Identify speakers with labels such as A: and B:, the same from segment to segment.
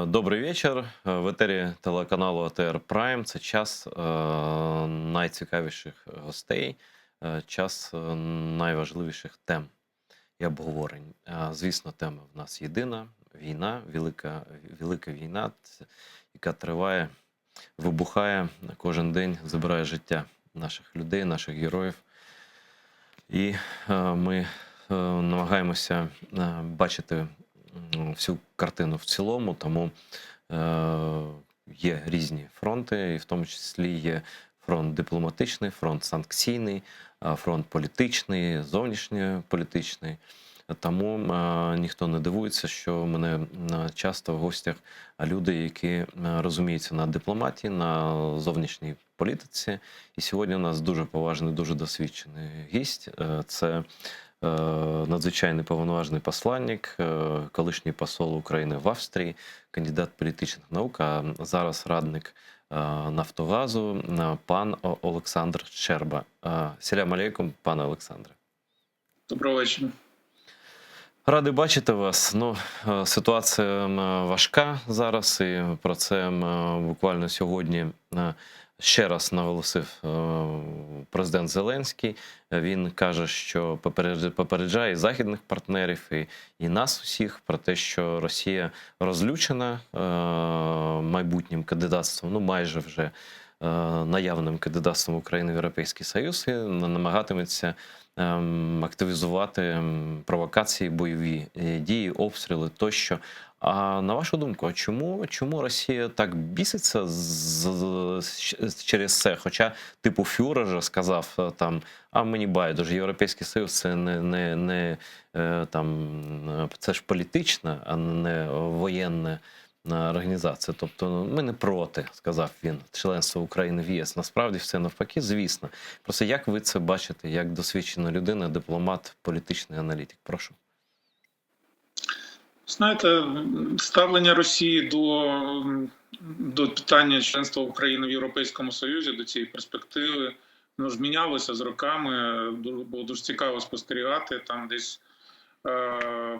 A: Добрий вечір. В етері телеканалу АТR Прайм. Це час найцікавіших гостей, час найважливіших тем і обговорень. Звісно, тема в нас єдина: війна, велика війна, яка триває, вибухає кожен день, забирає життя наших людей, наших героїв. І ми намагаємося бачити всю картину в цілому, тому є різні фронти, і в тому числі є фронт дипломатичний, фронт санкційний, фронт політичний, зовнішньополітичний. Тому ніхто не дивується, що в мене часто в гостях люди, які розуміються на дипломатії, на зовнішній політиці. І сьогодні у нас дуже поважний, дуже досвідчений гість. Це надзвичайний повноважний посланник, колишній посол України в Австрії, кандидат політичних наук, а зараз радник Нафтогазу, пан Олександр Щерба. Селям алейкум, пане Олександре.
B: Доброго вечора.
A: Радий бачити вас. Ситуація важка зараз, і про це буквально сьогодні ще раз наголосив президент Зеленський. Він каже, що попереджає західних партнерів і нас усіх про те, що Росія розлючена майбутнім кандидатством, майже вже наявним кандидатством України в Європейський Союз, і намагатиметься активізувати провокації, бойові дії, обстріли тощо. А на вашу думку, чому Росія так біситься через це? Хоча, типу, фюрер же сказав там, а мені байдуже, Європейський Союз це не це ж політична, а не воєнна організація. Тобто ми не проти, сказав він, членство України в ЄС. Насправді все навпаки, звісно. Просто як ви це бачите, як досвідчена людина, дипломат, політичний аналітик? Прошу.
B: Знаєте, ставлення Росії до питання членства України в Європейському Союзі, до цієї перспективи, воно ж мінялося з роками, було дуже цікаво спостерігати. Там десь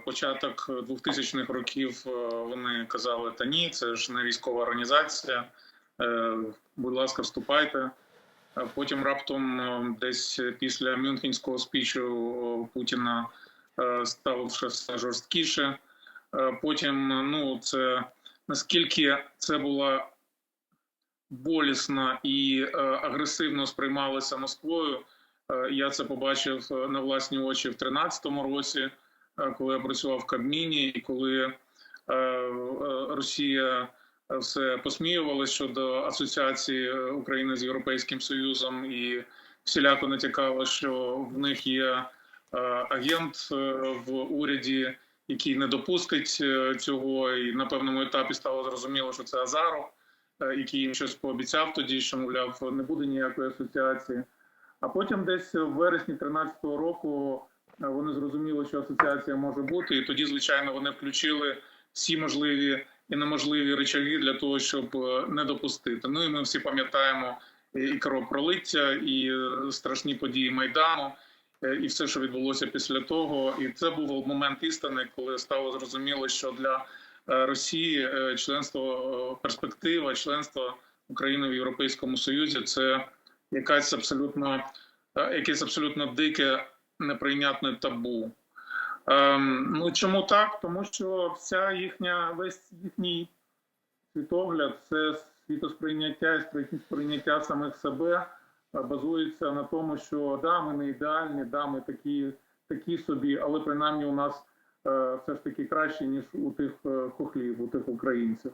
B: початок 2000-х років вони казали, та ні, це ж не військова організація, будь ласка, вступайте. Потім раптом десь після Мюнхенського спічу Путіна стало все жорсткіше. Потім, це наскільки це була болісна і агресивно сприймалася Москвою, я це побачив на власні очі в 2013 році, коли я працював в Кабміні, і коли Росія все посміювалася щодо асоціації України з Європейським Союзом і всіляко натякала, що в них є агент в уряді, який не допустить цього, і на певному етапі стало зрозуміло, що це Азаров, який їм щось пообіцяв тоді, що, мовляв, не буде ніякої асоціації. А потім десь в вересні 2013 року вони зрозуміли, що асоціація може бути, і тоді, звичайно, вони включили всі можливі і неможливі речаги для того, щоб не допустити. І ми всі пам'ятаємо і кровопролиття, і страшні події Майдану, і все, що відбулося після того. І це був момент істини, коли стало зрозуміло, що для Росії перспектива членства України в Європейському Союзі – це якесь абсолютно дике, неприйнятне табу. Чому так? Тому що весь їхній світогляд, це світосприйняття і сприйняття самих себе базується на тому, що да, ми не ідеальні, да, ми такі собі, але принаймні у нас все ж таки краще, ніж у тих хохлів, у тих українців.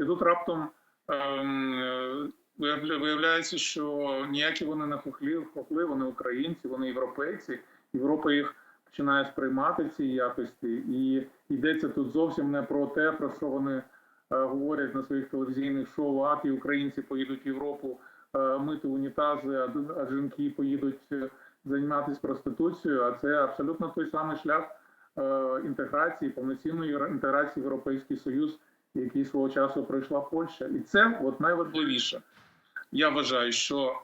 B: І тут раптом виявляється, що ніякі вони не хохли, вони українці, вони європейці. Європа їх починає сприймати в цій якості. І йдеться тут зовсім не про те, про що вони говорять на своїх телевізійних шоу, ті українці поїдуть в Європу мити унітази, а жінки поїдуть займатися проституцією. А це абсолютно той самий шлях інтеграції, повноцінної інтеграції в Європейський Союз, який свого часу пройшла Польща. І це найважливіше. Я вважаю, що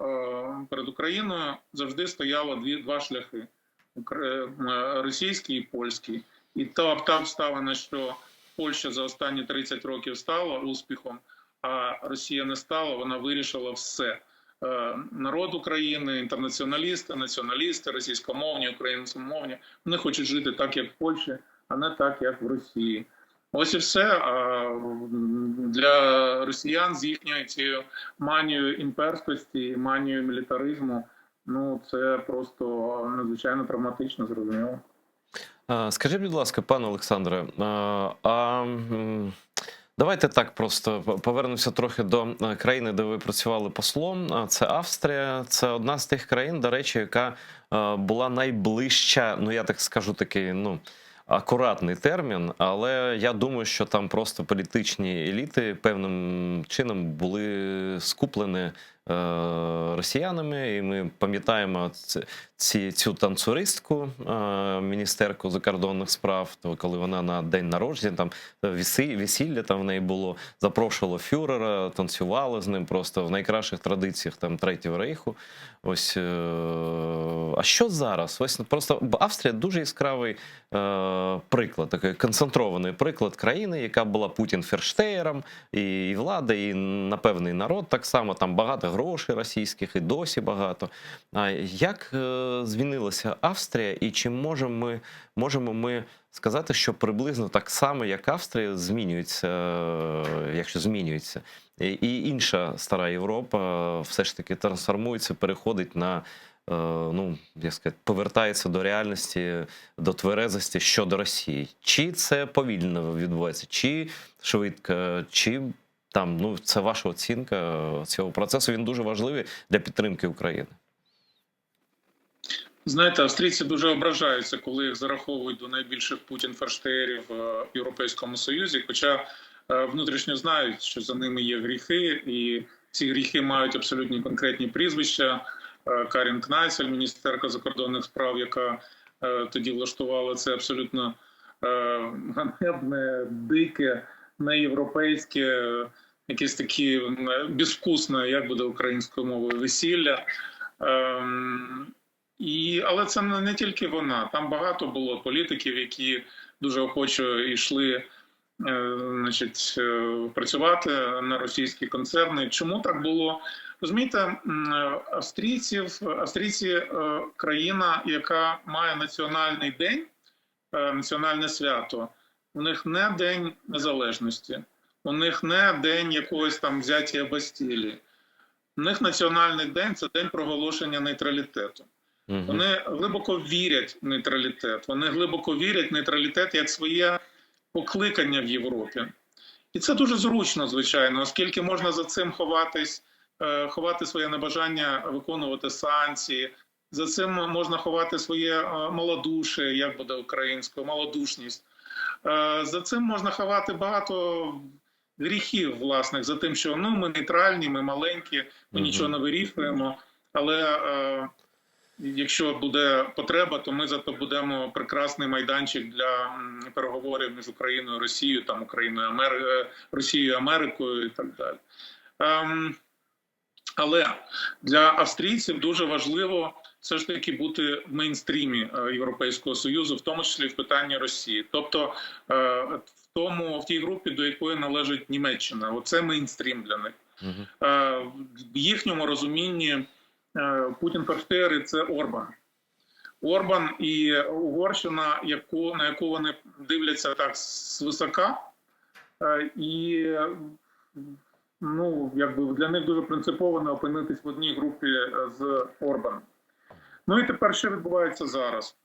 B: перед Україною завжди стояло два шляхи – російський і польський. І та обставина, що Польща за останні 30 років стала успіхом, а Росія не стала, вона вирішила все. Народ України, інтернаціоналісти, націоналісти, російськомовні, українськомовні, вони хочуть жити так, як в Польщі, а не так, як в Росії. Ось і все. А для росіян з їхньою цією манією імперськості, манією мілітаризму, ну це просто надзвичайно травматично, зрозуміло.
A: Скажіть, будь ласка, пане Олександре, давайте так просто повернемося трохи до країни, де ви працювали послом. Це Австрія. Це одна з тих країн, до речі, яка була найближча, ну я так скажу, такий, ну, акуратний термін, але я думаю, що там просто політичні еліти певним чином були скуплені росіянами, і ми пам'ятаємо цю танцюристку, міністерку закордонних справ, коли вона на день народження, там весілля там в неї було, запрошувала фюрера, танцювала з ним просто в найкращих традиціях там Третього Рейху. Ось, а що зараз? Ось просто Австрія дуже яскравий приклад, такий концентрований приклад країни, яка була Путін-ферштеєром, і влада, і напевний народ так само, там багато грошей російських, і досі багато. А як змінилася Австрія, і чи можемо ми сказати, що приблизно так само, як Австрія, змінюється, якщо змінюється, і інша стара Європа все ж таки трансформується, переходить на, ну, як сказати, повертається до реальності, до тверезості щодо Росії. Чи це повільно відбувається, чи швидко, чи там, ну, це ваша оцінка цього процесу, він дуже важливий для підтримки України?
B: Знаєте, австрійці дуже ображаються, коли їх зараховують до найбільших Путін-ферштеєрів в Європейському Союзі, хоча внутрішньо знають, що за ними є гріхи, і ці гріхи мають абсолютні конкретні прізвища. Карін Кнайсель, міністерка закордонних справ, яка тоді влаштувала це абсолютно ганебне, дике, неєвропейське, якесь таке безвкусне, як буде українською мовою, весілля. Але це не тільки вона. Там багато було політиків, які дуже охоче йшли працювати на російські концерни. Чому так було? Розумієте, австрійці – країна, яка має національний день, національне свято. У них не День Незалежності, у них не день якогось там взяття Бастілії. У них національний день – це день проголошення нейтралітету. Вони глибоко вірять в нейтралітет. Вони глибоко вірять в нейтралітет як своє покликання в Європі. І це дуже зручно, звичайно, оскільки можна за цим ховати своє небажання виконувати санкції, за цим можна ховати своє малодушие, як буде українською, малодушність. За цим можна ховати багато гріхів власних, за тим, що ми нейтральні, ми маленькі, ми нічого не вирішуємо, але якщо буде потреба, то ми зато будемо прекрасний майданчик для переговорів між Україною і Росією, там Росією, Америкою і так далі. Але для австрійців дуже важливо все ж таки бути в мейнстрімі Європейського Союзу, в тому числі в питанні Росії. Тобто в тій групі, до якої належить Німеччина. Оце мейнстрім для них. В їхньому розумінні Путін-ферштеєри – це Орбан. Орбан і Угорщина, на яку вони дивляться так свисока, і якби для них дуже принципово не опинитись в одній групі з Орбаном. Ну і тепер що відбувається зараз?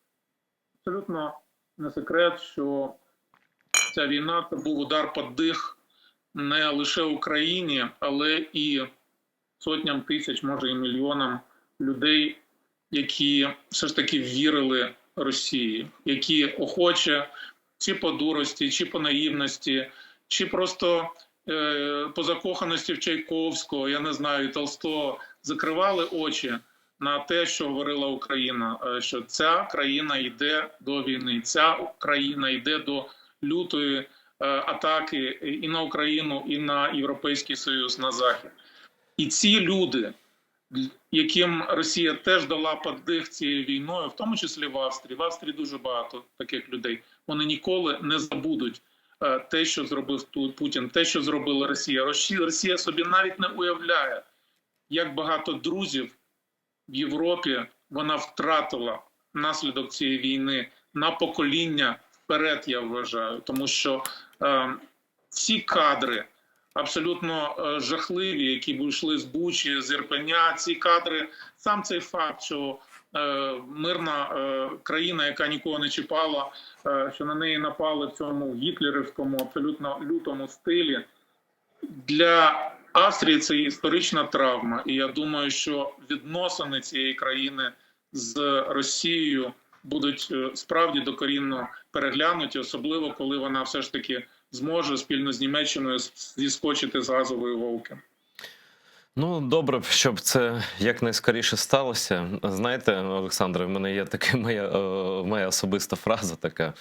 B: Абсолютно не секрет, що ця війна – це був удар під дих не лише Україні, але і сотням тисяч, може і мільйонам людей, які все ж таки вірили Росії, які охоче, чи по дурості, чи по наївності, чи просто по закоханості в Чайковського, я не знаю, Толстого, закривали очі на те, що говорила Україна, що ця країна йде до війни, ця країна йде до лютої атаки і на Україну, і на Європейський Союз, на Захід. І ці люди, яким Росія теж дала подих цією війною, в тому числі в Австрії дуже багато таких людей, вони ніколи не забудуть те, що зробив тут Путін, те, що зробила Росія. Росія собі навіть не уявляє, як багато друзів в Європі вона втратила внаслідок цієї війни на покоління вперед, я вважаю. Тому що ці кадри абсолютно жахливі, які йшли з Бучі, з Ірпеня, ці кадри, сам цей факт, що мирна країна, яка нікого не чіпала, що на неї напали в цьому гітлерівському, абсолютно лютому стилі, для Австрії це історична травма. І я думаю, що відносини цієї країни з Росією будуть справді докорінно переглянуті, особливо коли вона все ж таки зможе спільно з Німеччиною зіскочити з газової голки.
A: Ну, добре, щоб це якнайскоріше сталося. Знаєте, Олександре, в мене є така моя особиста фраза така,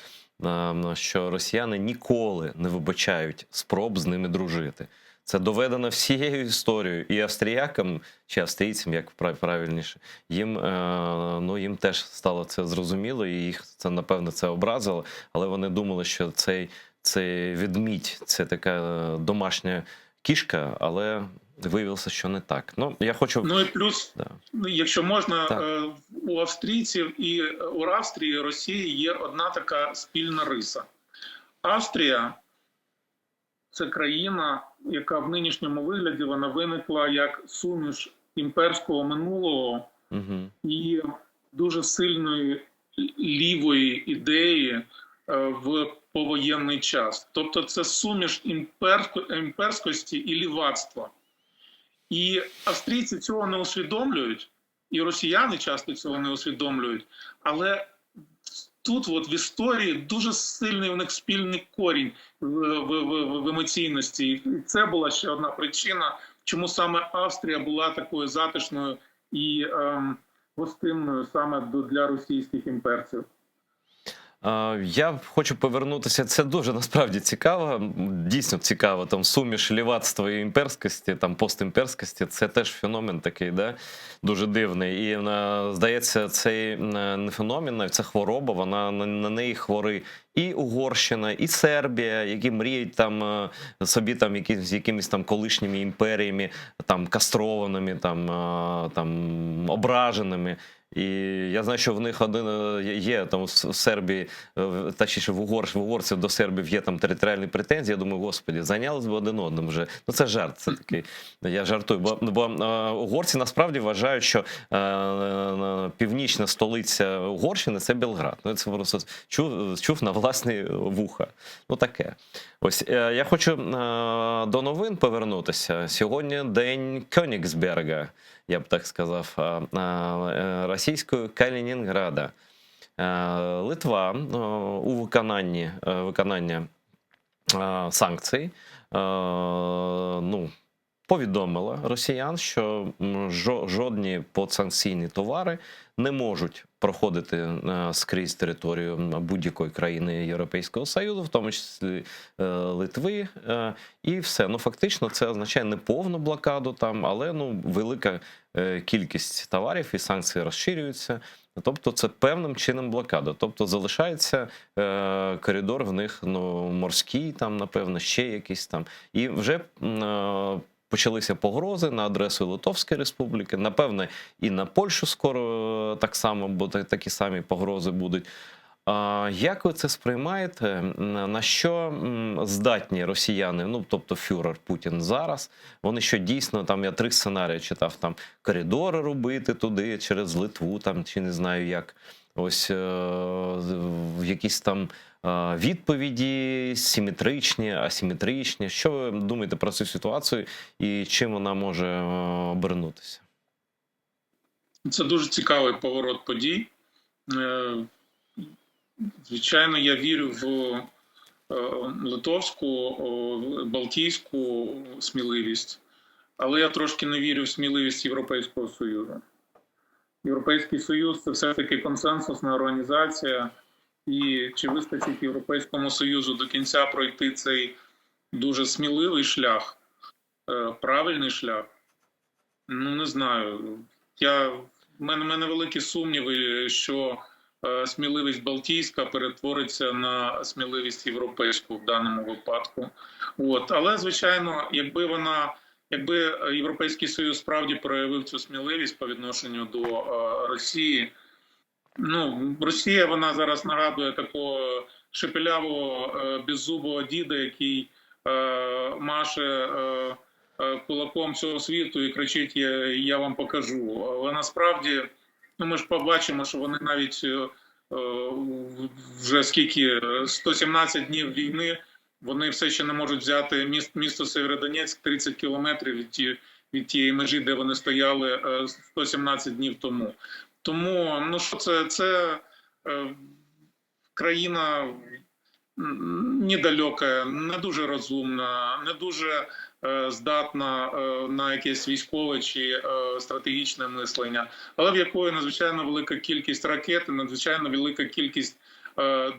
A: що росіяни ніколи не вибачають спроб з ними дружити. Це доведено всією історією. І австріякам, чи австрійцям, як правильніше, їм теж стало це зрозуміло, і їх це, напевно, це образило. Але вони думали, що цей ведмідь – це така домашня кішка, але виявилося, що не так. Ну, я хочу...
B: Ну і плюс,
A: да.
B: якщо можна, у австрійців і у Австрії і Росії є одна така спільна риса. Австрія – це країна, яка в нинішньому вигляді вона виникла як суміш імперського минулого і дуже сильної лівої ідеї в повоєнний час. Тобто це суміш імперськості і лівацтва. І австрійці цього не усвідомлюють, і росіяни часто цього не усвідомлюють, але тут от в історії дуже сильний у них спільний корінь в емоційності. І це була ще одна причина, чому саме Австрія була такою затишною і гостинною саме для російських імперців.
A: Я хочу повернутися, це дуже насправді цікаво, дійсно цікаво, там суміш лівацтва і імперськості, там постімперськості, це теж феномен такий, да? Дуже дивний. І здається, цей не феномен, це хвороба, вона на неї хворі і Угорщина, і Сербія, які мріють там собі там якимись там колишніми імперіями, там кастрованими, там ображеними. І я знаю, що в них є там в Сербії, точніше в угорців до Сербів є там територіальні претензії. Я думаю, господі, зайнялись би один одним вже. Ну це жарт, це такий, я жартую. Бо угорці насправді вважають, що північна столиця Угорщини – це Белград. Ну це просто чув на власні вуха. Ну таке. Ось, я хочу до новин повернутися. Сьогодні день Кёнігсберга, я б так сказав, російського Калінінграда. Литва у виконання санкцій повідомила росіян, що жодні подсанкційні товари не можуть проходити скрізь територію будь-якої країни Європейського Союзу, в тому числі Литви, і все. Ну, фактично, це означає не повну блокаду там, але велика кількість товарів і санкції розширюються. Тобто це певним чином блокада. Тобто залишається коридор в них морський, там, напевно, ще якийсь там. І вже почалися погрози на адресу Литовської Республіки, напевно, і на Польщу скоро так само, бо такі самі погрози будуть. Як ви це сприймаєте? На що здатні росіяни, тобто фюрер Путін зараз? Вони що дійсно, там я 3 сценарії читав, там коридори робити туди, через Литву, там, чи не знаю як, ось якісь там відповіді симетричні, асиметричні. Що ви думаєте про цю ситуацію і чим вона може обернутися?
B: Це дуже цікавий поворот подій. Звичайно, я вірю в литовську, балтійську сміливість, але я трошки не вірю в сміливість Європейського Союзу. Європейський Союз – це все-таки консенсусна організація, і чи вистачить Європейському Союзу до кінця пройти цей дуже сміливий шлях, правильний шлях? Ну, не знаю. В мене великі сумніви, що сміливість балтійська перетвориться на сміливість європейську в даному випадку. Але звичайно, якби Європейський Союз справді проявив цю сміливість по відношенню до Росії. Росія, вона зараз нагадує такого шепелявого беззубого діда, який маше кулаком всього світу і кричить: я вам покажу. Але насправді, ми ж побачимо, що вони навіть вже 117 днів війни, вони все ще не можуть взяти місто Сєвєродонецьк, 30 кілометрів від тієї межі, де вони стояли 117 днів тому. Тому, що це? Це країна недалека, не дуже розумна, не дуже здатна на якесь військове чи стратегічне мислення, але в якої надзвичайно велика кількість ракет і надзвичайно велика кількість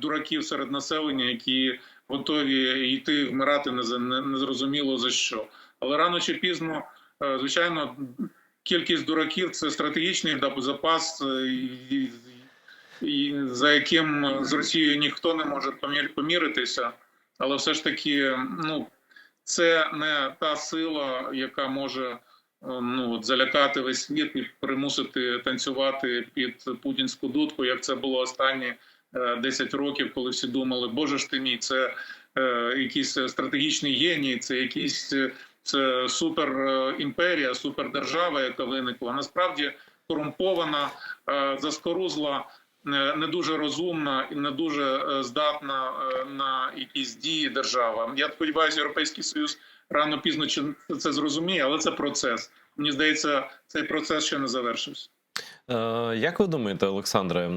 B: дураків серед населення, які готові йти вмирати незрозуміло за що. Але рано чи пізно, звичайно, кількість дураків – це стратегічний запас, за яким з Росією ніхто не може поміритися. Але все ж таки, це не та сила, яка може залякати весь світ і примусити танцювати під путінську дудку, як це було останні 10 років, коли всі думали: боже ж ти мій, це якийсь стратегічний геній, це суперімперія, супердержава, яка виникла. Насправді корумпована, заскорузла, не дуже розумна і не дуже здатна на якісь дії держава. Я сподіваюся, Європейський Союз рано-пізно це зрозуміє, але це процес. Мені здається, цей процес ще не завершився.
A: Як ви думаєте, Олександре,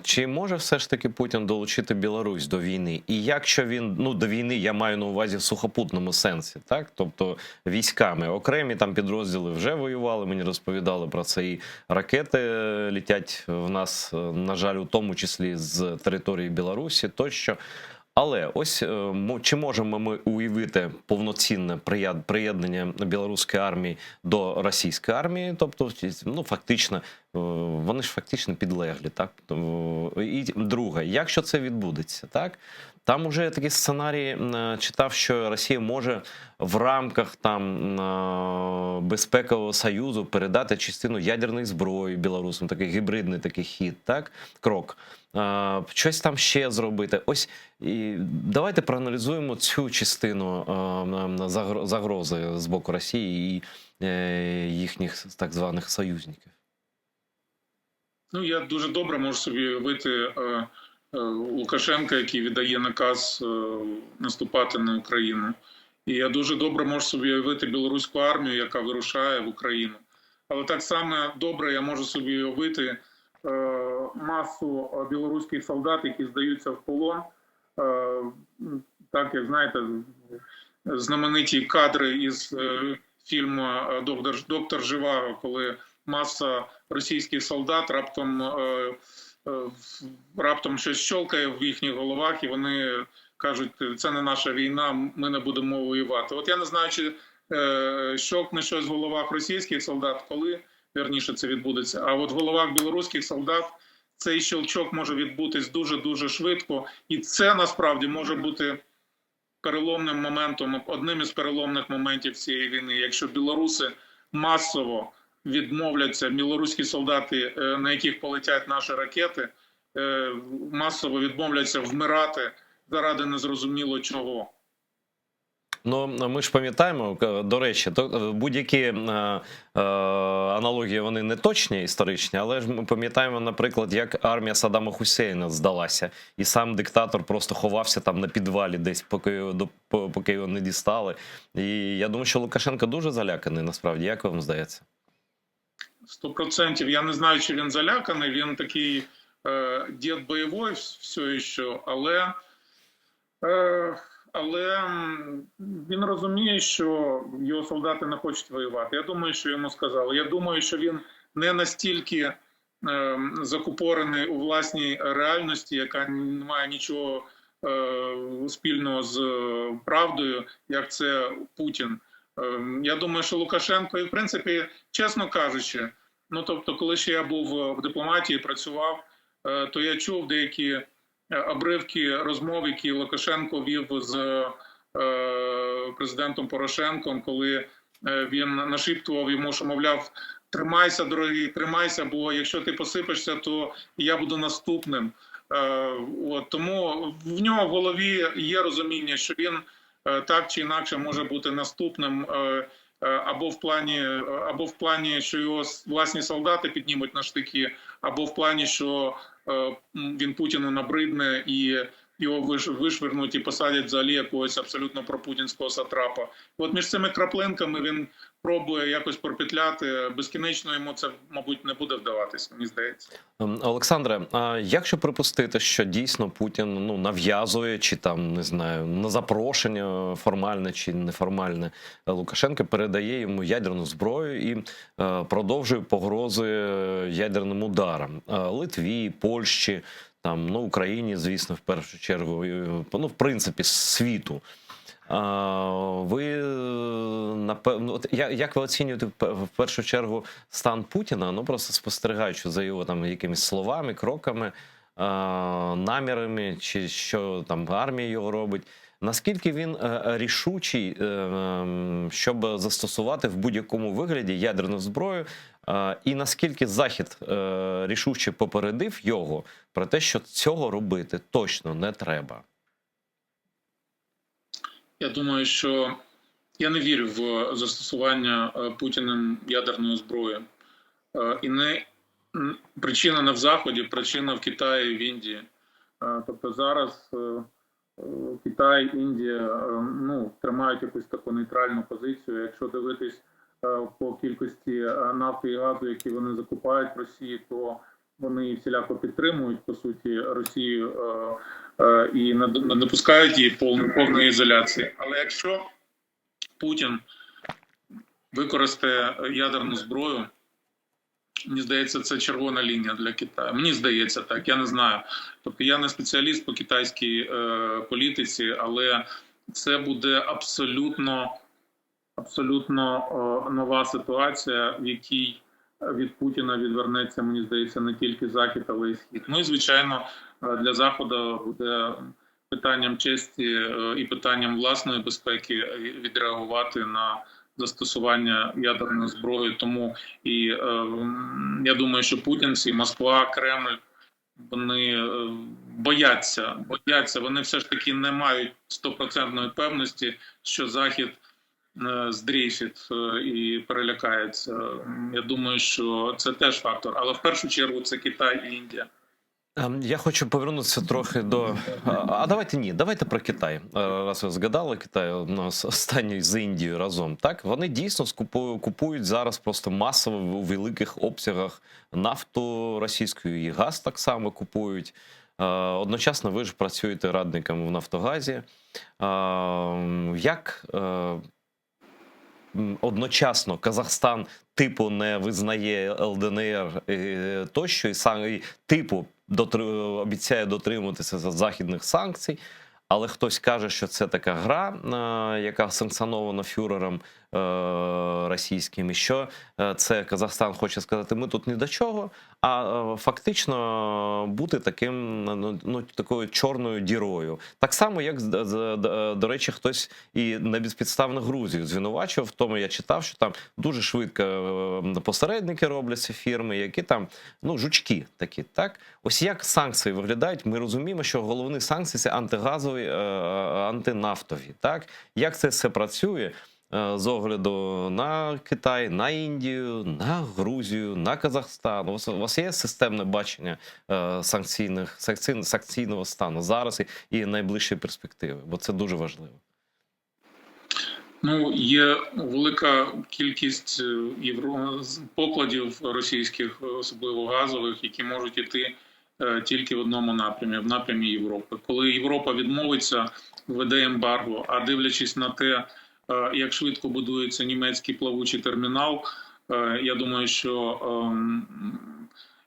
A: чи може все ж таки Путін долучити Білорусь до війни? І якщо він, до війни я маю на увазі в сухопутному сенсі, так? Тобто військами, окремі там підрозділи вже воювали, мені розповідали про це, і ракети летять в нас, на жаль, у тому числі з території Білорусі тощо. Але ось чи можемо ми уявити повноцінне приєднання білоруської армії до російської армії? Тобто, фактично, вони ж фактично підлеглі, так? І друге, якщо це відбудеться, так? Там уже такі сценарії читав, що Росія може в рамках безпекового союзу передати частину ядерної зброї білорусам, такий гібридний такий хід, так? Крок. Щось там ще зробити. Ось і давайте проаналізуємо цю частину загрози з боку Росії і їхніх так званих союзників.
B: Я дуже добре можу собі уявити Лукашенка, який віддає наказ наступати на Україну. І я дуже добре можу собі уявити білоруську армію, яка вирушає в Україну. Але так само добре я можу собі уявити масу білоруських солдат, які здаються в полон. Так, як знаєте, знамениті кадри із фільму «Доктор Живаго», коли маса російських солдат раптом щось щолкає в їхніх головах, і вони кажуть: це не наша війна, ми не будемо воювати. От я не знаю, чи щолкне щось в головах російських солдат, коли, вірніше, це відбудеться. А от в головах білоруських солдат цей щелчок може відбутись дуже-дуже швидко. І це, насправді, може бути переломним моментом, одним із переломних моментів цієї війни. Якщо білоруси масово відмовляться, білоруські солдати, на яких полетять наші ракети, масово відмовляться вмирати заради незрозуміло чого.
A: Ми ж пам'ятаємо, до речі, будь-які аналогії, вони не точні, історичні, але ж ми пам'ятаємо, наприклад, як армія Саддама Хусейна здалася, і сам диктатор просто ховався там на підвалі десь, поки його не дістали. І я думаю, що Лукашенко дуже заляканий, насправді. Як вам здається?
B: 100%. Я не знаю, чи він заляканий, він такий дід бойовий все ще, але він розуміє, що його солдати не хочуть воювати. Я думаю, що йому сказали. Я думаю, що він не настільки закупорений у власній реальності, яка не має нічого спільного з правдою, як це Путін. Я думаю, що Лукашенко, і в принципі, чесно кажучи, тобто, коли ще я був в дипломатії, працював, то я чув деякі обривки розмов, які Лукашенко вів з президентом Порошенком, коли він нашіптував йому, що, мовляв, тримайся, дорогий, тримайся, бо якщо ти посипешся, то я буду наступним. Тому в нього в голові є розуміння, що він так чи інакше може бути наступним, або в плані, що його власні солдати піднімуть на штики, або в плані, що він Путіну набридне і його вишвернуть і посадять взагалі якогось абсолютно пропутінського сатрапа. От між цими краплинками він пробує якось пропетляти. Безкінечно йому це, мабуть, не буде вдаватись, мені здається.
A: Олександре, а якщо припустити, що дійсно Путін нав'язує, чи там, не знаю, на запрошення формальне чи неформальне, Лукашенко передає йому ядерну зброю і продовжує погрози ядерним ударом Литві, Польщі, там, Україні, звісно, в першу чергу, в принципі, світу. Ви, напевно, як ви оцінюєте в першу чергу стан Путіна, просто спостерігаючи за його там якимись словами, кроками, намірами, чи що там армія його робить, наскільки він рішучий, щоб застосувати в будь-якому вигляді ядерну зброю, і наскільки Захід рішуче попередив його про те, що цього робити точно не треба?
B: Я думаю, що я не вірю в застосування Путіним ядерної зброї. І не причина не в Заході, причина в Китаї, в Індії. Тобто зараз Китай, Індія тримають якусь таку нейтральну позицію. Якщо дивитись по кількості нафти і газу, які вони закупають в Росії, то вони всіляко підтримують, по суті, Росію і не допускають її повної ізоляції. Але якщо Путін використає ядерну зброю, мені здається, це червона лінія для Китаю. Мені здається так, я не знаю. Тобто я не спеціаліст по китайській політиці, але це буде абсолютно нова ситуація, в якій від Путіна відвернеться, мені здається, не тільки Захід, але й Схід. І, звичайно, для Заходу буде питанням честі і питанням власної безпеки відреагувати на застосування ядерної зброї. Тому і я думаю, що путінці, Москва, Кремль, вони бояться. Вони все ж таки не мають 100% певності, що Захід здрейфить і перелякається. Я думаю, що це теж фактор. Але в першу чергу це Китай і Індія.
A: Я хочу повернутися трохи до... давайте про Китай. Раз ви згадали Китай, у нас останній з Індією разом. Так, вони дійсно купують зараз просто масово у великих обсягах нафту російську і газ так само купують. Одночасно ви ж працюєте радником в Нафтогазі. Як одночасно Казахстан типу не визнає ЛДНР тощо, і типу обіцяє дотримуватися західних санкцій, але хтось каже, що це така гра, яка санкціонована фюрером російським, і що це Казахстан хоче сказати, ми тут ні до чого, а фактично бути такою чорною дірою. Так само, як, до речі, хтось і безпідставно Грузію звинувачував, в тому я читав, що там дуже швидко посередники робляться фірми, які там, жучки такі, так? Ось як санкції виглядають, ми розуміємо, що головні санкції – це антигазові, антинафтові, так? Як це все працює? З огляду на Китай, на Індію, на Грузію, на Казахстан. У вас є системне бачення санкційного стану зараз і найближчої перспективи? Бо це дуже важливо.
B: Є велика кількість покладів російських, особливо газових, які можуть іти тільки в одному напрямі, в напрямі Європи. Коли Європа відмовиться, введе ембарго, а дивлячись на те, як швидко будується німецький плавучий термінал, я думаю, що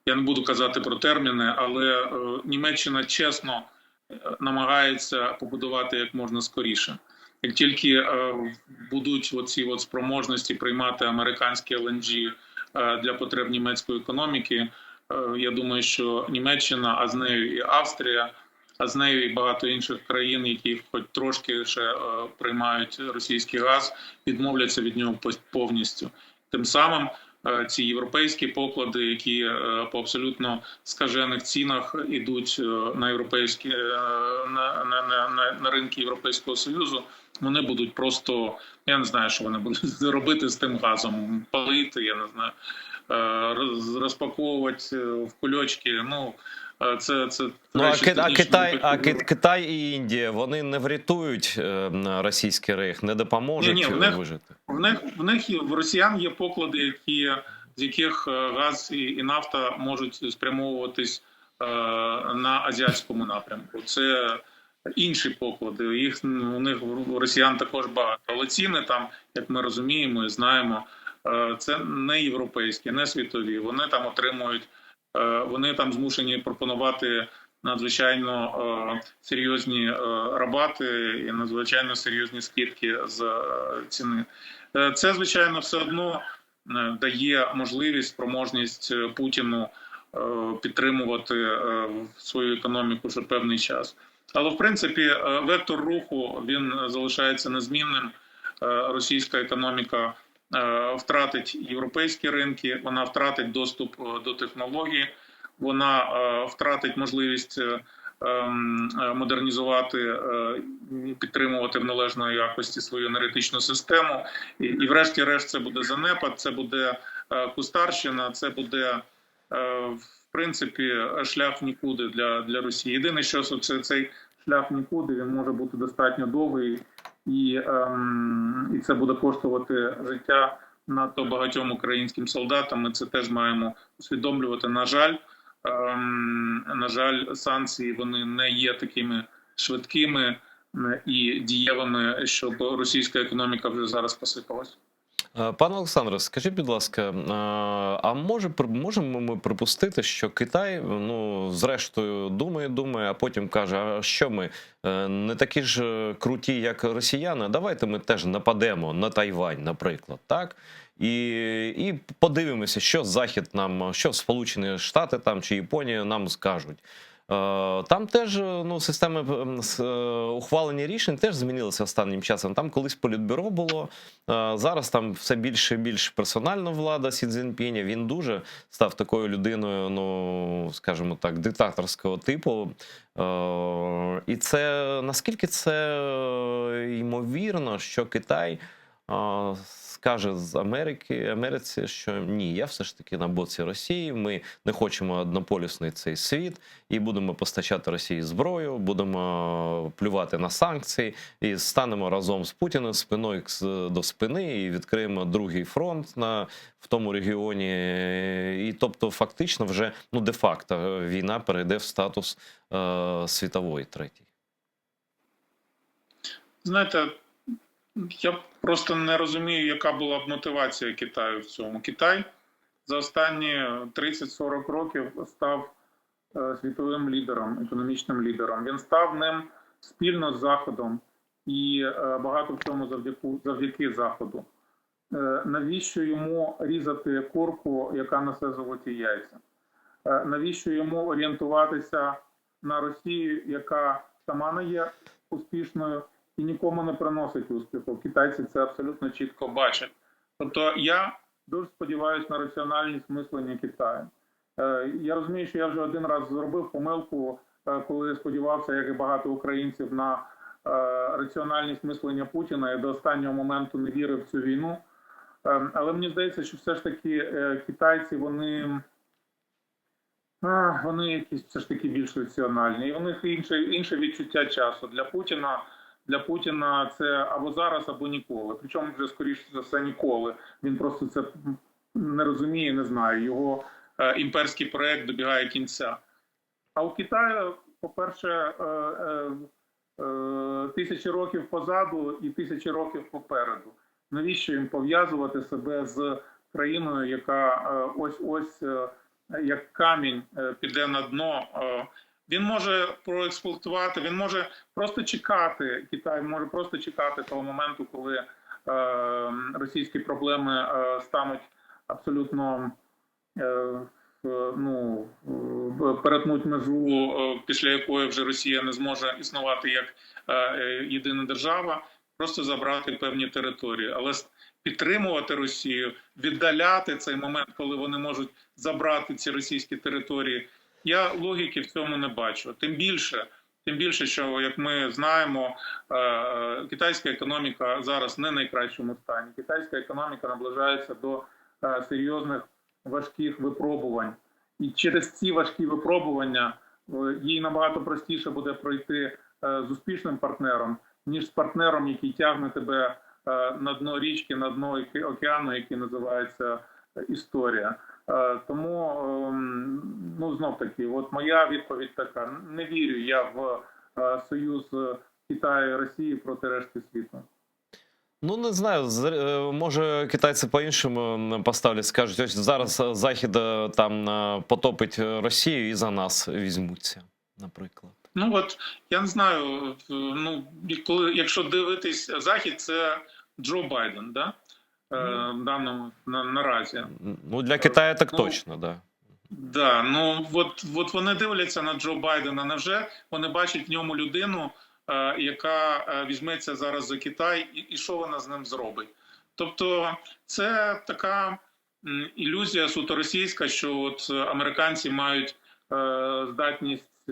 B: я не буду казати про терміни, але Німеччина чесно намагається побудувати як можна скоріше. Як тільки будуть оці спроможності приймати американські LNG для потреб німецької економіки, Я думаю, що Німеччина, а з нею і Австрія, а з нею і багато інших країн, які хоч трошки ще приймають російський газ, відмовляться від нього повністю. Тим самим ці європейські поклади, які по абсолютно скажених цінах ідуть на європейські на ринки Європейського Союзу, вони будуть просто, я не знаю, що вони будуть робити з тим газом, палити, я не знаю, розпаковувати в кульочки. Ну це
A: Ну,
B: речі
A: Китай і Індія, вони не врятують російський рейх, не допоможуть вижити?
B: В них в росіян є поклади, з яких газ і нафта можуть спрямовуватись на азіатському напрямку. Це інші поклади. У них у росіян також багато. Але ціни там, як ми розуміємо і знаємо, це не європейські, не світові. Вони там отримують, вони там змушені пропонувати надзвичайно серйозні рабати і надзвичайно серйозні скидки з ціни. Це, звичайно, все одно дає можливість, спроможність Путіну підтримувати свою економіку вже певний час. Але, в принципі, вектор руху, він залишається незмінним. Російська економіка втратить європейські ринки, вона втратить доступ до технологій, вона втратить можливість модернізувати, підтримувати в належної якості свою енергетичну систему. І врешті-решт це буде занепад, це буде кустарщина, це буде, в принципі, шлях в нікуди для Росії. Єдине, що цей шлях в нікуди, він може бути достатньо довгий, і це буде коштувати життя надто багатьом українським солдатам. Ми це теж маємо усвідомлювати. На жаль, санкції, вони не є такими швидкими і дієвими, щоб російська економіка вже зараз посипалась.
A: Пане Олександре, скажіть, будь ласка, а можемо ми припустити, що Китай, ну, зрештою, думає, а потім каже, а що ми, не такі ж круті, як росіяни, давайте ми теж нападемо на Тайвань, наприклад, так? І подивимося, що Захід нам, що Сполучені Штати там чи Японія нам скажуть. Там теж, ну, система ухвалення рішень теж змінилася останнім часом. Там колись політбюро було, зараз там все більше і більше персональна влада Сі Цзіньпіня. Він дуже став такою людиною, ну, скажімо так, диктаторського типу. І це, наскільки це ймовірно, що Китай скаже з Америці, що ні, я все ж таки на боці Росії, ми не хочемо однополюсний цей світ і будемо постачати Росії зброю, будемо плювати на санкції і станемо разом з Путіним спиною до спини і відкриємо другий фронт в тому регіоні. І тобто фактично вже, ну, де-факто війна перейде в статус світової третій.
B: Знаєте, я просто не розумію, яка була б мотивація Китаю в цьому. Китай за останні 30-40 років став світовим лідером, економічним лідером. Він став ним спільно з Заходом і багато в цьому завдяки Заходу. Навіщо йому різати курку, яка несе золоті яйця? Навіщо йому орієнтуватися на Росію, яка сама не є успішною і нікому не приносить успіху? Китайці це абсолютно чітко бачать. Тобто я дуже сподіваюся на раціональність мислення Китаю. Я розумію, що я вже один раз зробив помилку, коли сподівався, як і багато українців, на раціональність мислення Путіна і до останнього моменту не вірив в цю війну. Але мені здається, що все ж таки китайці, вони якісь все ж таки більш раціональні. І у них інше відчуття часу. Для Путіна це або зараз, або ніколи. Причому вже, скоріше за все, ніколи. Він просто це не розуміє, не знає. Його імперський проект добігає кінця. А у Китаю, по-перше, тисячі років позаду і тисячі років попереду. Навіщо їм пов'язувати себе з країною, яка ось як камінь піде на дно? Він може проексплуатувати, він може просто чекати, Китай може просто чекати того моменту, коли російські проблеми стануть абсолютно ну, перетнуть межу, після якої вже Росія не зможе існувати як єдина держава, просто забрати певні території. Але підтримувати Росію, віддаляти цей момент, коли вони можуть забрати ці російські території, я логіки в цьому не бачу. Тим більше, що, як ми знаємо, китайська економіка зараз не в найкращому стані. Китайська економіка наближається до серйозних важких випробувань. І через ці важкі випробування їй набагато простіше буде пройти з успішним партнером, ніж з партнером, який тягне тебе на дно річки, на дно океану, який називається історія. Тому, ну, знов-таки, от моя відповідь така. Не вірю я в союз Китаю і Росії проти решти світу.
A: Ну, не знаю, може китайці по-іншому поставлять, скажуть, ось зараз Захід там потопить Росію і за нас візьмуться, наприклад.
B: Ну, от, я не знаю, ну, якщо дивитись, Захід – це Джо Байден, да? В даному наразі.
A: Ну, для Китаю так точно, да.
B: Да, ну от вони дивляться на Джо Байдена. Невже вони бачать в ньому людину, яка візьметься зараз за Китай, і що вона з ним зробить? Тобто це така ілюзія суто російська, що от американці мають здатність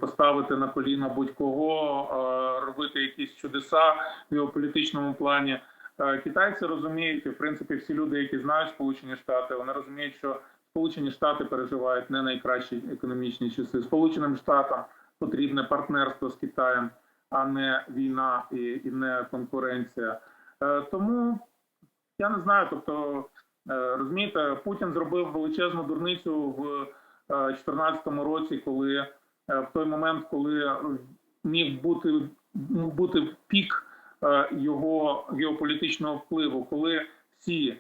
B: поставити на коліна будь-кого, робити якісь чудеса в геополітичному плані. Китайці розуміють, і в принципі всі люди, які знають Сполучені Штати, вони розуміють, що Сполучені Штати переживають не найкращі економічні часи. Сполученим Штатам потрібне партнерство з Китаєм, а не війна і не конкуренція. Тому я не знаю, тобто, розумієте, Путін зробив величезну дурницю в 2014 році, коли в той момент, коли міг бути пік його геополітичного впливу, коли всі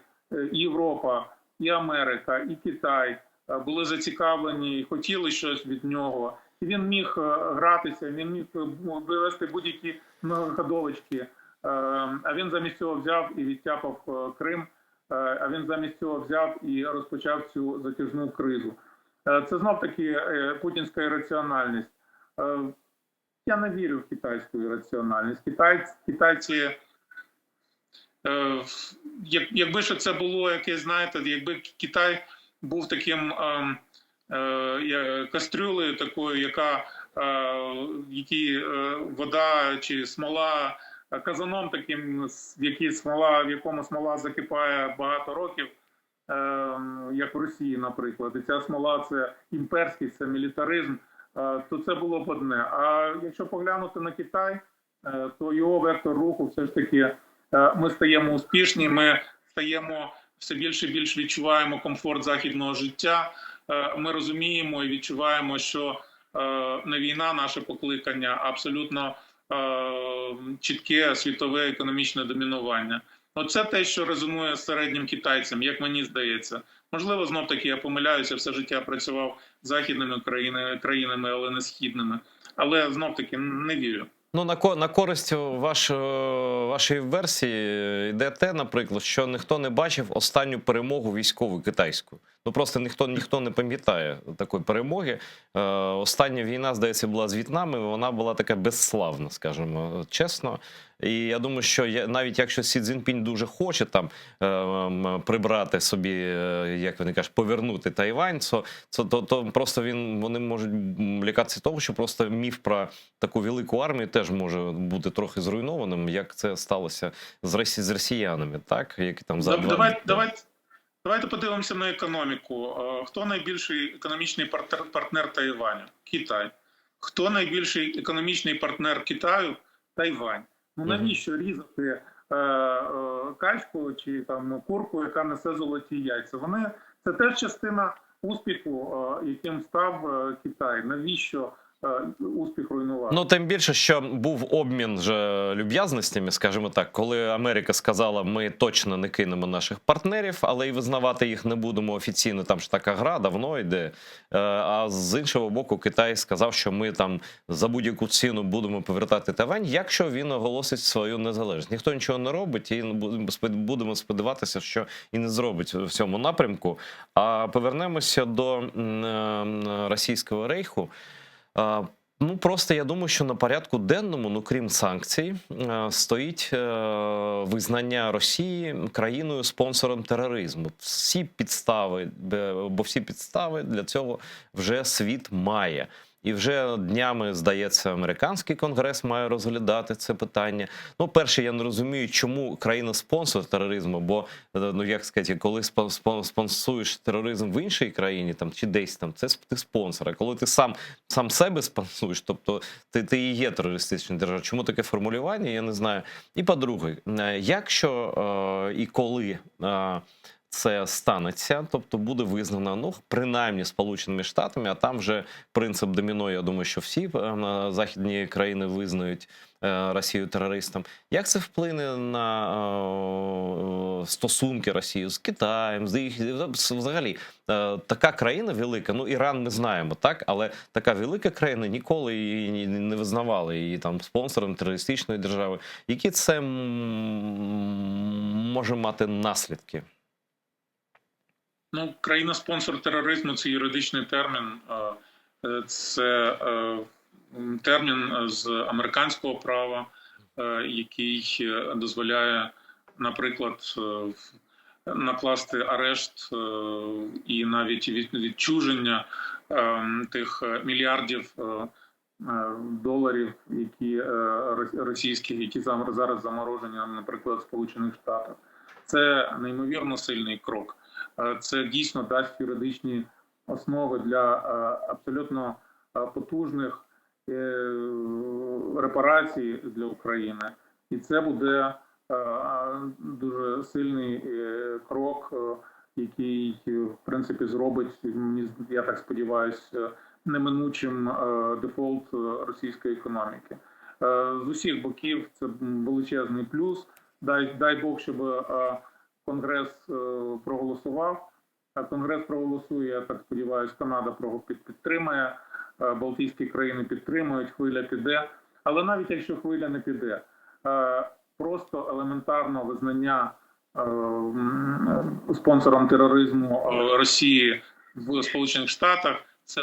B: і Європа, і Америка, і Китай були зацікавлені і хотіли щось від нього. І він міг гратися, він міг вивести будь-які многоходовочки. А він замість цього взяв і відтяпав Крим, а він замість цього взяв і розпочав цю затяжну кризу. Це знов-таки путінська ірраціональність. Я не вірю в китайську ірраціональність. Китайці, якби ж це було якесь, знаєте, якби Китай був таким кастрюлею такою, якій вода чи смола, казаном таким, в якому смола закипає багато років, як в Росії, наприклад, і ця смола – це імперськість, це мілітаризм, то це було б одне. А якщо поглянути на Китай, то його вектор руху все ж таки ми стаємо успішні, ми стаємо все більше і більше відчуваємо комфорт західного життя, ми розуміємо і відчуваємо, що не війна наше покликання, а абсолютно чітке світове економічне домінування. Оце те, що резонує з середнім китайцем, як мені здається. Можливо, знов-таки я помиляюся, все життя працював західними країнами, але не східними. Але знов-таки не вірю.
A: Ну, на користь вашої версії йде те, наприклад, що ніхто не бачив останню перемогу військову китайську. Ну, просто ніхто не пам'ятає такої перемоги. Остання війна, здається, була з В'єтнамом, вона була така безславна, скажімо чесно. І я думаю, що навіть якщо Сі Цзіньпінь дуже хоче там прибрати собі, як вони кажуть, повернути Тайвань, то просто вони можуть лякатися того, що просто міф про таку велику армію теж може бути трохи зруйнованим, як це сталося з росіянами, так? Які там
B: Давайте подивимося на економіку. Хто найбільший економічний партнер Тайваню? Китай. Хто найбільший економічний партнер Китаю? Тайвань. Ну навіщо різати качку чи там курку, яка несе золоті яйця? Це теж частина успіху, яким став Китай. Навіщо успіх руйнувати.
A: Ну, тим більше, що був обмін же люб'язностями, скажімо так, коли Америка сказала, ми точно не кинемо наших партнерів, але і визнавати їх не будемо офіційно, там ж така гра давно йде. А з іншого боку, Китай сказав, що ми там за будь-яку ціну будемо повертати Тайвань, якщо він оголосить свою незалежність. Ніхто нічого не робить, і будемо сподіватися, що і не зробить в цьому напрямку. А повернемося до Російського рейху. Ну, просто я думаю, що на порядку денному, ну крім санкцій, стоїть визнання Росії країною спонсором тероризму. Всі підстави, бо всі підстави для цього вже світ має. І вже днями, здається, американський конгрес має розглядати це питання. Ну, перше, я не розумію, чому країна-спонсор тероризму, бо, ну, як сказати, коли спонсуєш тероризм в іншій країні, там, чи десь там, це ти спонсор. А коли ти сам себе спонсуєш, тобто ти і є терористичною державою. Чому таке формулювання, я не знаю. І по-друге, якщо і коли це станеться, тобто буде визнано, ну, принаймні Сполученими Штатами, а там вже принцип доміно, я думаю, що всі західні країни визнають Росію терористом. Як це вплине на стосунки Росії з Китаєм, взагалі, така країна велика, ну, Іран ми знаємо, так, але така велика країна ніколи її не визнавали її там спонсором терористичної держави. Які це може мати наслідки?
B: Ну, країна-спонсор тероризму – це юридичний термін. Це термін з американського права, який дозволяє, наприклад, накласти арешт і навіть відчуження тих мільярдів доларів, які російські, які зараз заморожені, наприклад, в Сполучених Штатах. Це неймовірно сильний крок. Це дійсно дасть юридичні основи для абсолютно потужних репарацій для України. І це буде дуже сильний крок, який, в принципі, зробить, я так сподіваюся, неминучим дефолт російської економіки. З усіх боків це величезний плюс. Дай Бог, щоб Конгрес проголосував. Конгрес проголосує, я так сподіваюся, Канада підтримає, Балтійські країни підтримують, хвиля піде. Але навіть якщо хвиля не піде, просто елементарно визнання спонсором тероризму Росії в Сполучених Штатах це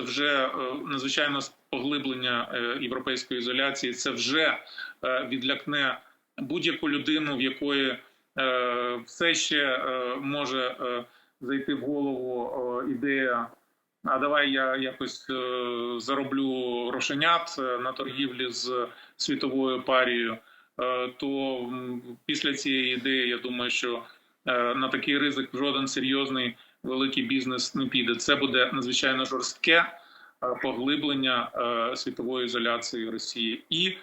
B: вже надзвичайно поглиблення європейської ізоляції, це вже відлякне будь-яку людину, в якої все ще може зайти в голову ідея, а давай я якось зароблю грошенят на торгівлі з світовою парією, то після цієї ідеї, я думаю, що на такий ризик жоден серйозний великий бізнес не піде. Це буде надзвичайно жорстке поглиблення світової ізоляції Росії і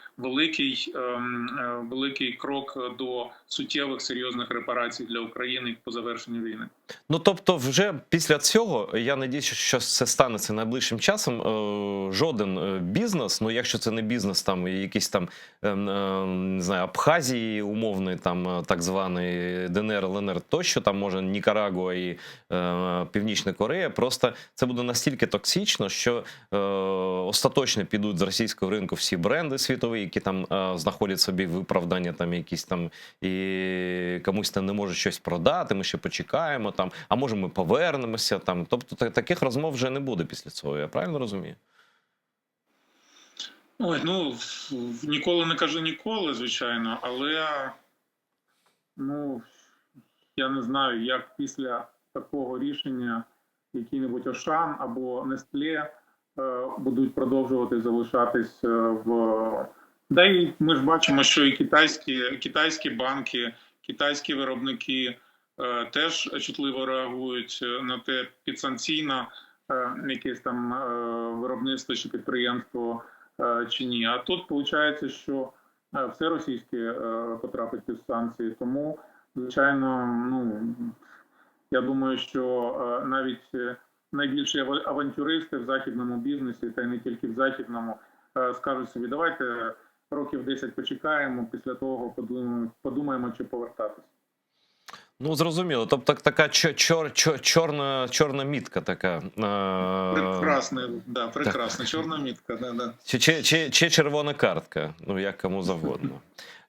B: великий крок до суттєвих серйозних репарацій для України по завершенню війни.
A: Ну, тобто, вже після цього, я надіюся, що це станеться найближчим часом, жоден бізнес, ну, якщо це не бізнес, там, якийсь там, не знаю, Абхазії умовний, там, так званий ДНР, ЛНР, тощо, там, може, Нікарагуа і Північна Корея, просто це буде настільки токсично, що остаточно підуть з російського ринку всі бренди світові, які там знаходять собі виправдання, там, якісь там, і комусь там не може щось продати, ми ще почекаємо, там, а може ми повернемося, там. Тобто таких розмов вже не буде після цього, я правильно розумію?
B: Ой, ну, ніколи не кажу ніколи, звичайно, але, ну, я не знаю, як після такого рішення який-небудь Ошан або Нестле будуть продовжувати залишатись в... Да і ми ж бачимо, що і китайські банки, китайські виробники теж чутливо реагують на те, підсанкційне якесь там виробництво чи підприємство чи ні. А тут виходить, що все російське потрапить під санкції. Тому, звичайно, ну, я думаю, що навіть найбільші авантюристи в західному бізнесі, та й не тільки в західному, скажуть собі, давайте років 10 почекаємо, після того подумаємо, чи повертатись.
A: Ну, зрозуміло. Тобто така чорна мітка така.
B: Прекрасна, чорна мітка. Да.
A: Чи червона картка, ну як кому завгодно.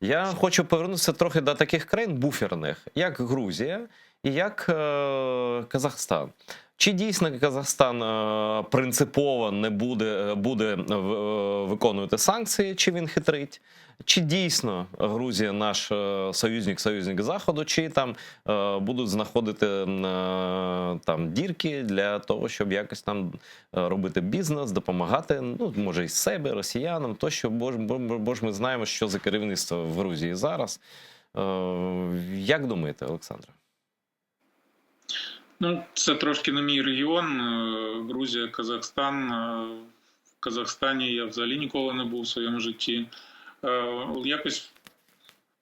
A: Я хочу повернутися трохи до таких країн буферних, як Грузія і як Казахстан. Чи дійсно Казахстан принципово не буде виконувати санкції, чи він хитрить? Чи дійсно Грузія наш союзник Заходу, чи там будуть знаходити там дірки для того, щоб якось там робити бізнес, допомагати, ну, може, із себе, росіянам, тощо, бо ж ми знаємо, що за керівництво в Грузії зараз. Як думаєте, Олександре?
B: Ну, це трошки не мій регіон. Грузія, Казахстан. В Казахстані я взагалі ніколи не був в своєму житті. Якось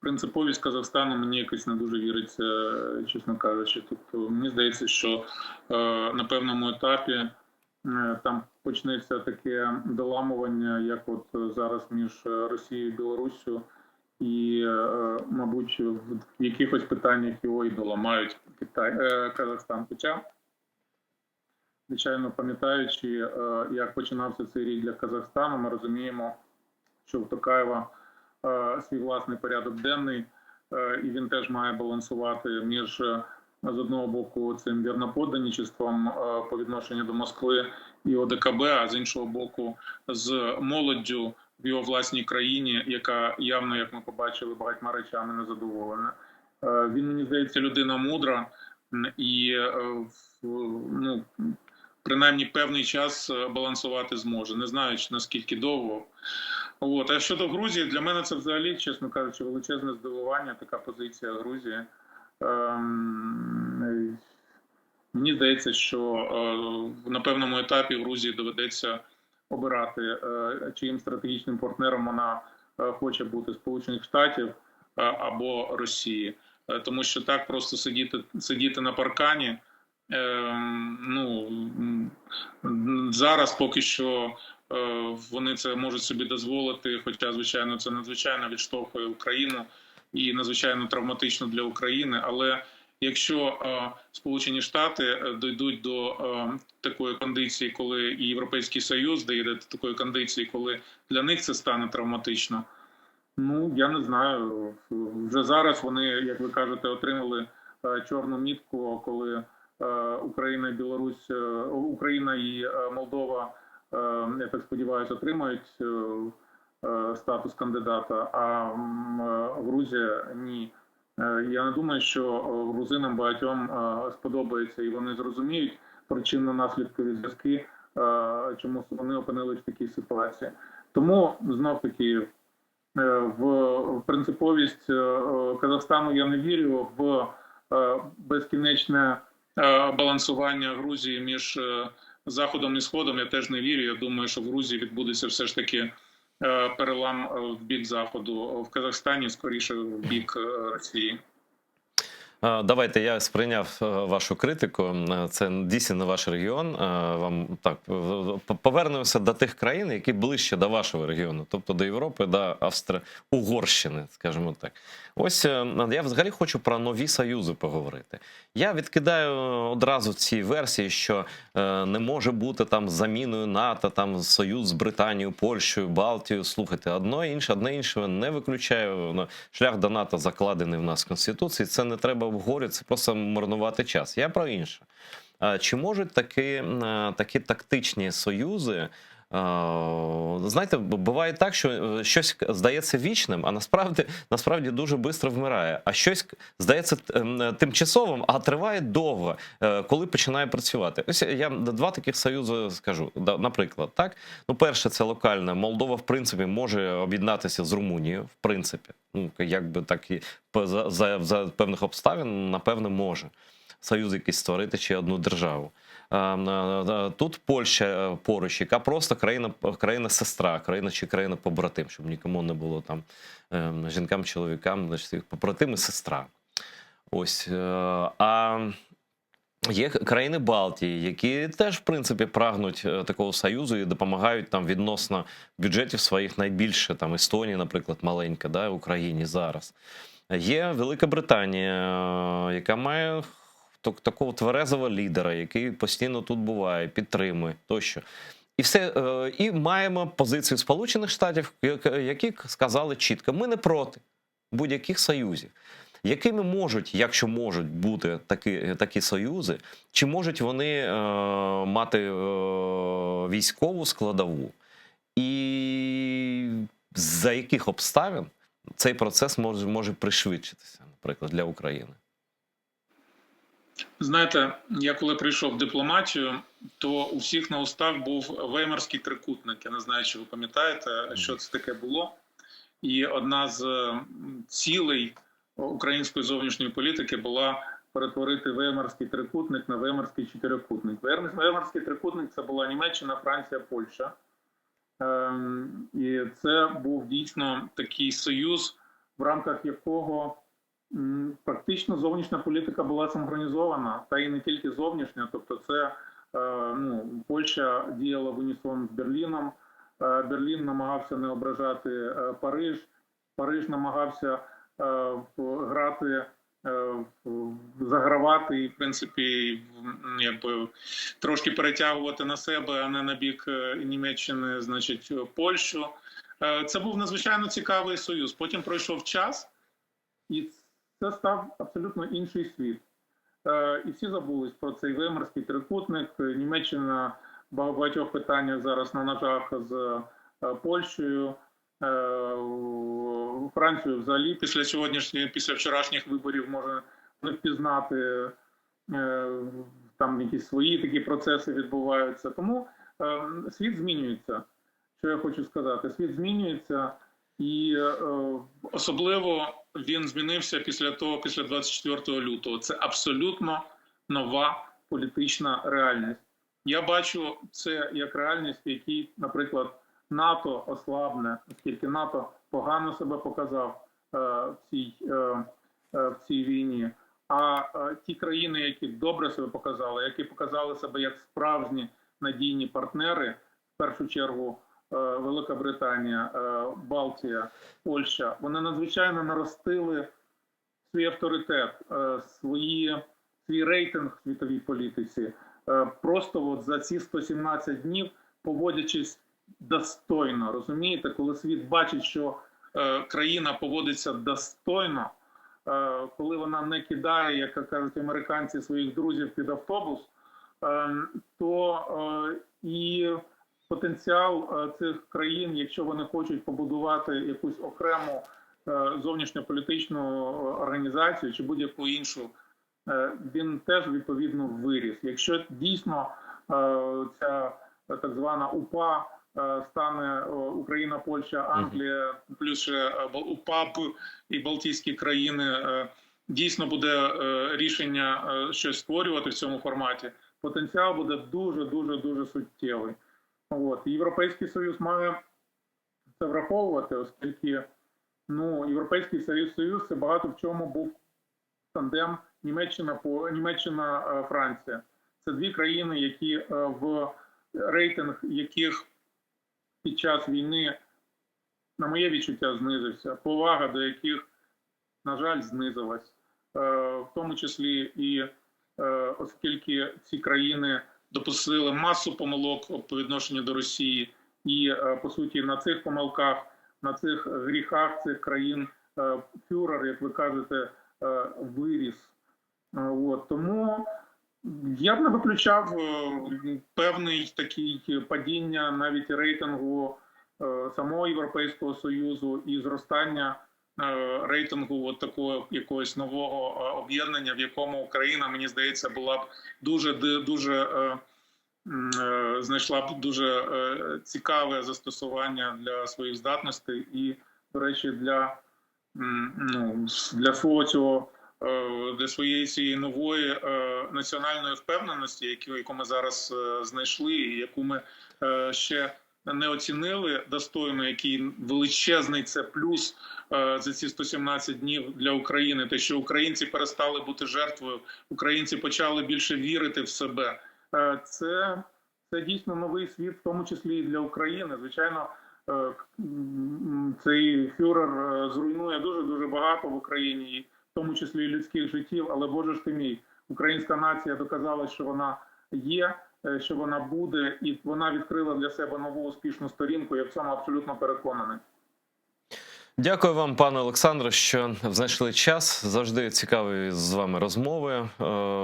B: принциповість Казахстану мені якось не дуже віриться, чесно кажучи. Тобто, мені здається, що на певному етапі там почнеться таке доламування, як от зараз між Росією і Білоруссю, і, мабуть, в якихось питаннях його і доламають Казахстан. Хоча, звичайно, пам'ятаючи, як починався цей рік для Казахстану, ми розуміємо, що в Токаєва свій власний порядок денний, і він теж має балансувати між, з одного боку, цим вірноподданничеством по відношенню до Москви і ОДКБ, а з іншого боку, з молоддю в його власній країні, яка явно, як ми побачили, багатьма речами не задоволена. Він, мені здається, людина мудра і, ну, принаймні певний час балансувати зможе, не знаю, наскільки довго. От. А щодо Грузії, для мене це взагалі, чесно кажучи, величезне здивування, така позиція Грузії. Мені здається, що на певному етапі Грузії доведеться обирати, чиїм стратегічним партнером вона хоче бути: Сполучених Штатів або Росії. Тому що так просто сидіти на паркані, ну, зараз поки що вони це можуть собі дозволити, хоча, звичайно, це надзвичайно відштовхує Україну і надзвичайно травматично для України. Але якщо Сполучені Штати дійдуть до такої кондиції, коли і Європейський Союз дійде до такої кондиції, коли для них це стане травматично, ну, я не знаю. Вже зараз вони, як ви кажете, отримали чорну мітку, коли Україна і Білорусь, Україна і Молдова, я так сподіваюся, отримають статус кандидата, а Грузія – ні. Я не думаю, що грузинам багатьом сподобається і вони зрозуміють причинно-наслідкові зв'язки, чому вони опинились в такій ситуації. Тому, знов-таки, в принциповість Казахстану я не вірю, в безкінечне балансування Грузії між Заходом і Сходом я теж не вірю. Я думаю, що в Грузії відбудеться все ж таки перелам в бік Заходу, в Казахстані скоріше в бік Росії.
A: Давайте, я сприйняв вашу критику. Це дійсно не ваш регіон. Вам так повернемося до тих країн, які ближче до вашого регіону, тобто до Європи, до Угорщини, скажімо так. Ось я взагалі хочу про нові союзи поговорити. Я відкидаю одразу ці версії, що не може бути там заміною НАТО, там союз з Британією, Польщею, Балтією. Слухайте, одне іншого не виключає. Шлях до НАТО закладений в нас в Конституції. Це не треба обговорювати, це просто марнувати час. Я про інше. Чи можуть такі тактичні союзи, знаєте, буває так, що щось здається вічним, а насправді дуже швидко вмирає. А щось здається тимчасовим, а триває довго, коли починає працювати. Ось я два таких союзи скажу. Наприклад, так? Ну, перше, це локальне. Молдова, в принципі, може об'єднатися з Румунією, в принципі. Ну, якби так і за певних обставин, напевно, може союз якийсь створити чи одну державу. Тут Польща поруч, яка просто країна-сестра, країна-побратим, щоб нікому не було там жінкам, чоловікам, значить, побратим і сестра. Ось. Є країни Балтії, які теж, в принципі, прагнуть такого союзу і допомагають там відносно бюджетів своїх найбільше. Там Естонія, наприклад, маленька, да, Україні зараз. Є Велика Британія, яка має такого тверезого лідера, який постійно тут буває, підтримує тощо. І все, і маємо позицію Сполучених Штатів, які сказали чітко: ми не проти будь-яких союзів. Якими можуть, якщо можуть бути такі союзи, чи можуть вони мати військову складову? І за яких обставин цей процес може пришвидшитися, наприклад, для України?
B: Знаєте, я коли прийшов в дипломатію, то у всіх на устах був Веймарський трикутник. Я не знаю, чи ви пам'ятаєте, що це таке було. І одна з цілей української зовнішньої політики була перетворити Веймарський трикутник на Веймарський чотирикутник. Веймарський трикутник – це була Німеччина, Франція, Польща. І це був дійсно такий союз, в рамках якого практично зовнішня політика була синхронізована, та і не тільки зовнішня. Тобто це Польща діяла в унісон з Берліном, Берлін намагався не ображати Париж, Париж намагався грати, загравати і, в принципі, якби трошки перетягувати на себе, а не на бік Німеччини, значить, Польщу. Це був надзвичайно цікавий союз. Потім пройшов час, і це став абсолютно інший світ. І всі забулись про цей Веймарський трикутник. Німеччина в багатьох питаннях зараз на ножах з Польщею. Францію взагалі після вчорашніх виборів може не впізнати, там якісь свої такі процеси відбуваються. Тому світ змінюється, що я хочу сказати. Світ змінюється, і особливо він змінився після 24 лютого. Це абсолютно нова політична реальність. Я бачу це як реальність, в якій, наприклад, НАТО ослабне, оскільки НАТО погано себе показав в цій війні. А ті країни, які добре себе показали, які показали себе як справжні надійні партнери, в першу чергу Велика Британія, Балтія, Польща, вони надзвичайно наростили свій авторитет, свій рейтинг в світовій політиці. Просто от за ці 117 днів, поводячись достойно, розумієте, коли світ бачить, що країна поводиться достойно, коли вона не кидає, як кажуть американці, своїх друзів під автобус, то і потенціал цих країн, якщо вони хочуть побудувати якусь окрему зовнішньополітичну організацію чи будь-яку іншу, він теж відповідно виріс. Якщо дійсно ця так звана УПА стане Україна, Польща, Англія, плюс ще УПА і Балтійські країни, дійсно буде рішення щось створювати в цьому форматі, потенціал буде дуже суттєвий. От. Європейський Союз має це враховувати, оскільки Європейський Союз це багато в чому був тандем Німеччина-Франція. Це дві країни, які в рейтинг яких під час війни, на моє відчуття, знизився, повага до яких, на жаль, знизилась. В тому числі і оскільки ці країни допустили масу помилок по відношенню до Росії, і, по суті, на цих помилках, на цих гріхах цих країн фюрер, як ви кажете, виріс. От. Тому я б не виключав певний такий падіння навіть рейтингу самого Європейського Союзу і зростання рейтингу от такого якогось нового об'єднання, в якому Україна, мені здається, була б знайшла б дуже цікаве застосування для своїх здатностей і, до речі, для свого цього, для своєї цієї нової національної впевненості, яку ми зараз знайшли, і яку ми ще не оцінили достойно, який величезний це плюс за ці 117 днів для України. Те, що українці перестали бути жертвою, українці почали більше вірити в себе. Це дійсно новий світ, в тому числі і для України. Звичайно, цей фюрер зруйнує дуже багато в Україні, і в тому числі і людських життів. Але Боже ж ти мій, українська нація доказала, що вона є, що вона буде, і вона відкрила для себе нову успішну сторінку. Я в цьому абсолютно переконаний.
A: Дякую вам, пане Олександре, що знайшли час. Завжди цікаві з вами розмови.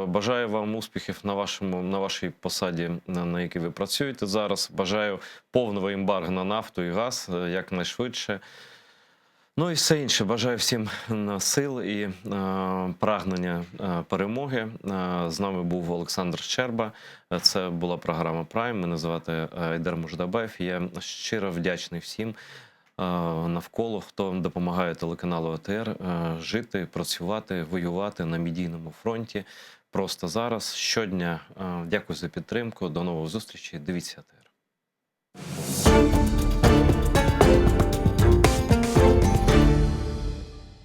A: Бажаю вам успіхів на вашій посаді, на якій ви працюєте зараз. Бажаю повного ембарго на нафту і газ якнайшвидше. Ну і все інше. Бажаю всім сил і прагнення перемоги. З нами був Олександр Щерба. Це була програма «Прайм». Мене звати Айдар Муждабаєв. Я щиро вдячний всім навколо, хто допомагає телеканалу АТR жити, працювати, воювати на медійному фронті. Просто зараз, щодня. Дякую за підтримку. До нових зустрічей. Дивіться АТR.